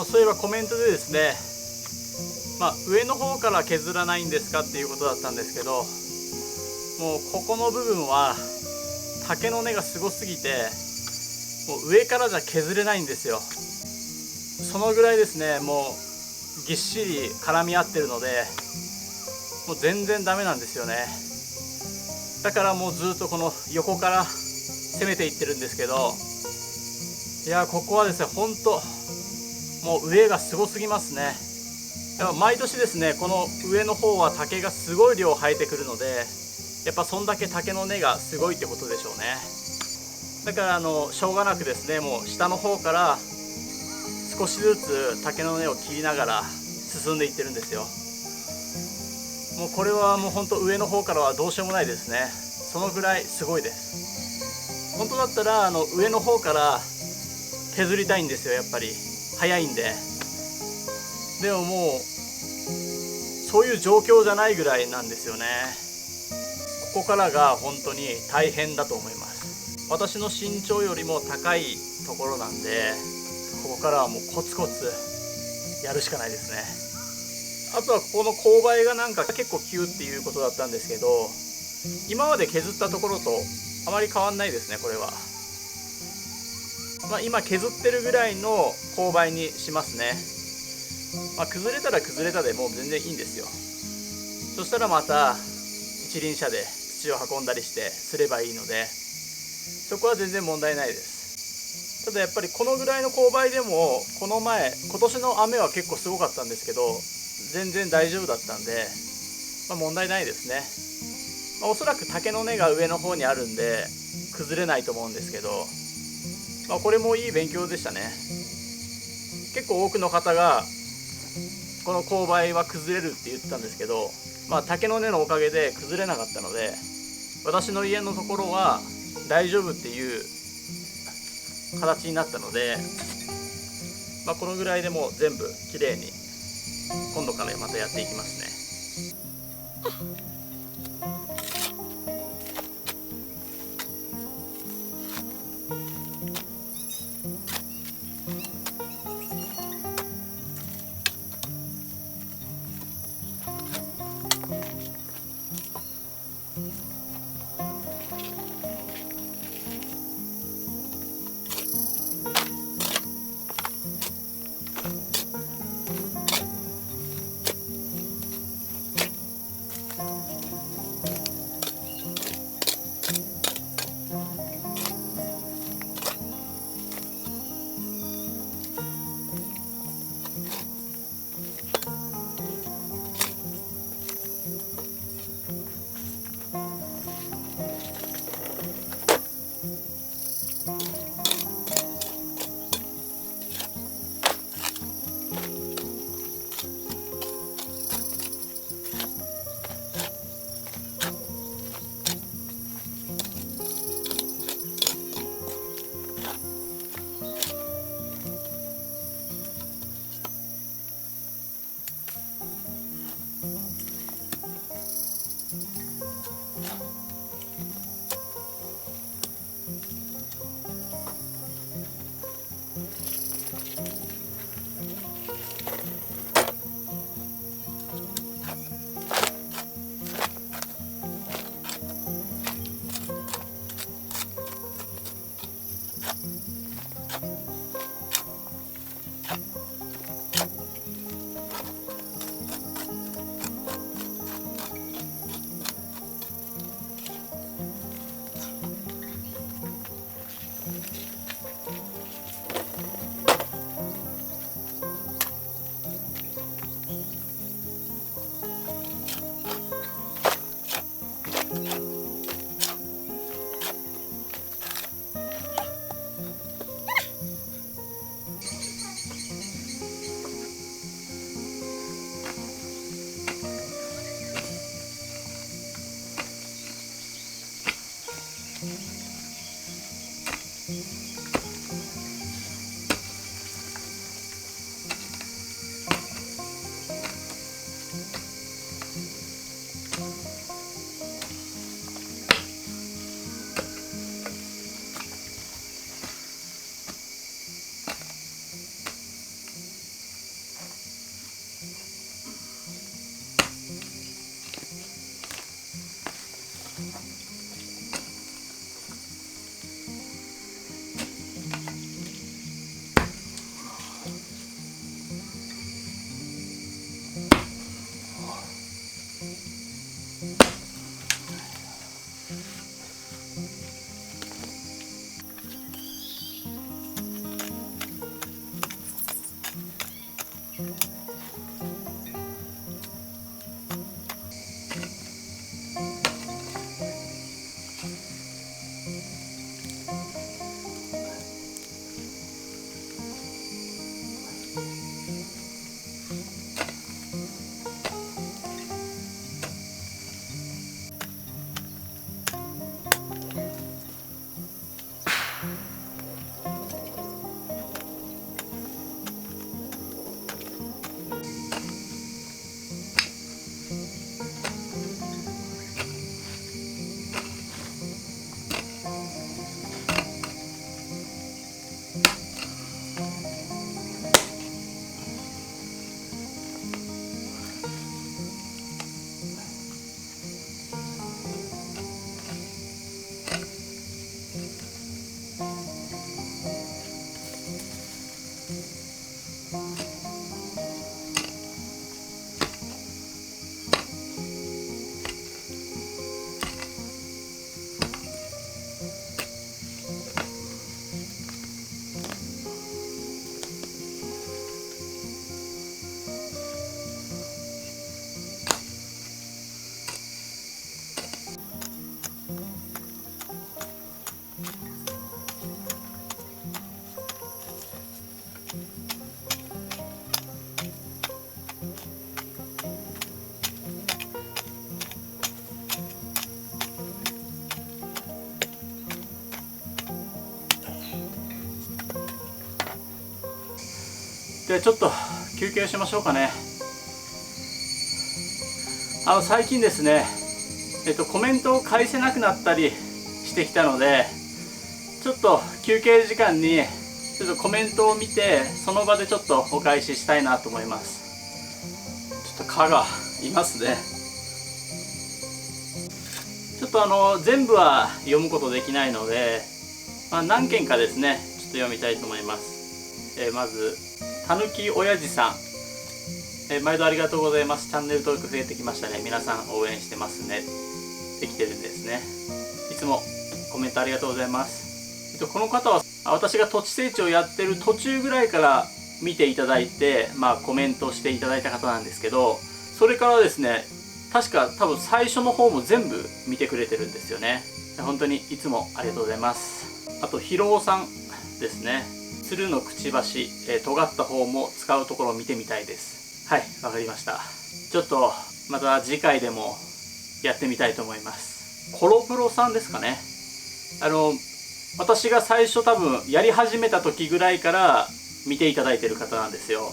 そういえばコメントでですね、上の方から削らないんですかっていうことだったんですけど、もうここの部分は竹の根がすごすぎて、もう上からじゃ削れないんですよ。そのぐらいですね、もうぎっしり絡み合ってるので、もう全然ダメなんですよね。だからもうずっとこの横から攻めていってるんですけど、いやここはですね、ほんともう上がすごすぎますね。やっぱ毎年ですね、この上の方は竹がすごい量生えてくるので、やっぱそんだけ竹の根がすごいってことでしょうね。だからしょうがなくですね、もう下の方から少しずつ竹の根を切りながら進んでいってるんですよ。もうこれはもう本当上の方からはどうしようもないですね。そのぐらいすごいです。本当だったら上の方から削りたいんですよ、やっぱり早いんで。でももうそういう状況じゃないぐらいなんですよね。ここからが本当に大変だと思います。私の身長よりも高いところなんで、ここからはもうコツコツやるしかないですね。あとはここの勾配がなんか結構急っていうことだったんですけど、今まで削ったところとあまり変わんないですね、これは。今削ってるぐらいの勾配にしますね。崩れたら崩れたでもう全然いいんですよ。そしたらまた一輪車で土を運んだりしてすればいいので、そこは全然問題ないです。ただやっぱりこのぐらいの勾配でも今年の雨は結構すごかったんですけど、全然大丈夫だったんで、問題ないですね。おそらく竹の根が上の方にあるんで崩れないと思うんですけど、これもいい勉強でしたね。結構多くの方がこの勾配は崩れるって言ってたんですけど、竹の根のおかげで崩れなかったので、私の家のところは大丈夫っていう形になったので、このぐらいでもう全部きれいに今度からまたやっていきますね。でちょっと休憩しましょうかね。最近ですね、コメントを返せなくなったりしてきたので、ちょっと休憩時間にちょっとコメントを見て、その場でちょっとお返ししたいなと思います。ちょっと蚊がいますね。ちょっと全部は読むことできないので、何件かですね、ちょっと読みたいと思います。まずたぬきおやじさん、毎度ありがとうございます。チャンネル登録増えてきましたね。皆さん応援してますね。できてるんですね。いつもコメントありがとうございます。この方は私が土地成長やってる途中ぐらいから見ていただいて、コメントしていただいた方なんですけど、それからですね、確か多分最初の方も全部見てくれてるんですよね。本当にいつもありがとうございます。あとひろおさんですね。鶴のくちばし、尖った方も使うところを見てみたいです。はい、わかりました。ちょっとまた次回でもやってみたいと思います。コロプロさんですかね。私が最初多分やり始めた時ぐらいから見ていただいてる方なんですよ。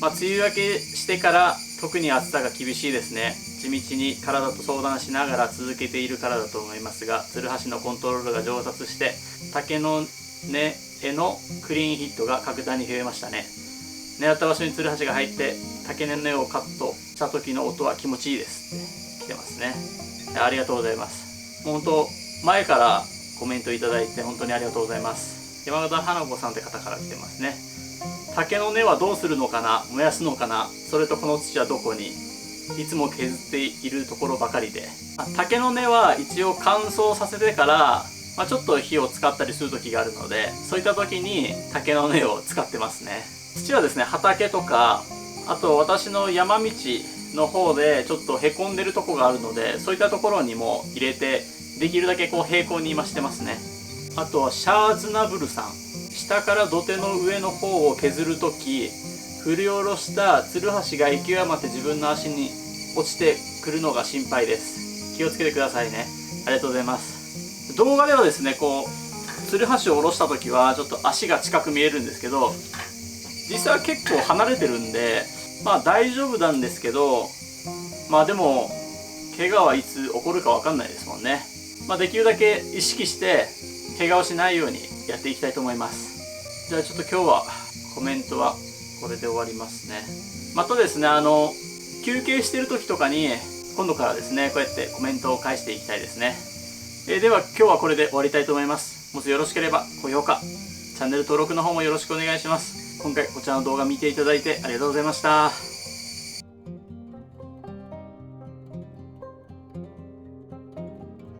梅雨明けしてから特に暑さが厳しいですね。地道に体と相談しながら続けているからだと思いますが、ツルハシのコントロールが上達して竹の根へのクリーンヒットが格段に増えましたね。狙った場所にツルハシが入って竹の根をカットした時の音は気持ちいいですって来てますね。ありがとうございます。本当前からコメントいただいて本当にありがとうございます。山形花子さんって方から来てますね。竹の根はどうするのかな、燃やすのかな、それとこの土はどこに、いつも削っているところばかりで、竹の根は一応乾燥させてから、ちょっと火を使ったりする時があるので、そういった時に竹の根を使ってますね。土はですね、畑とか、あと私の山道の方でちょっとへこんでるとこがあるので、そういったところにも入れて、できるだけこう平行に今してますね。あとはシャーズナブルさん、下から土手の上の方を削るとき、振り下ろしたツルハシが勢い余って自分の足に落ちてくるのが心配です。気をつけてくださいね。ありがとうございます。動画ではですね、こうツルハシを下ろした時はちょっと足が近く見えるんですけど、実際は結構離れてるんで大丈夫なんですけど、でも怪我はいつ起こるか分かんないですもんね。できるだけ意識して怪我をしないようにやっていきたいと思います。じゃあちょっと今日はコメントはこれで終わりますね。またですね、休憩してる時とかに今度からですね、こうやってコメントを返していきたいですね。では今日はこれで終わりたいと思います。もしよろしければ高評価、チャンネル登録の方もよろしくお願いします。今回こちらの動画見ていただいてありがとうございました。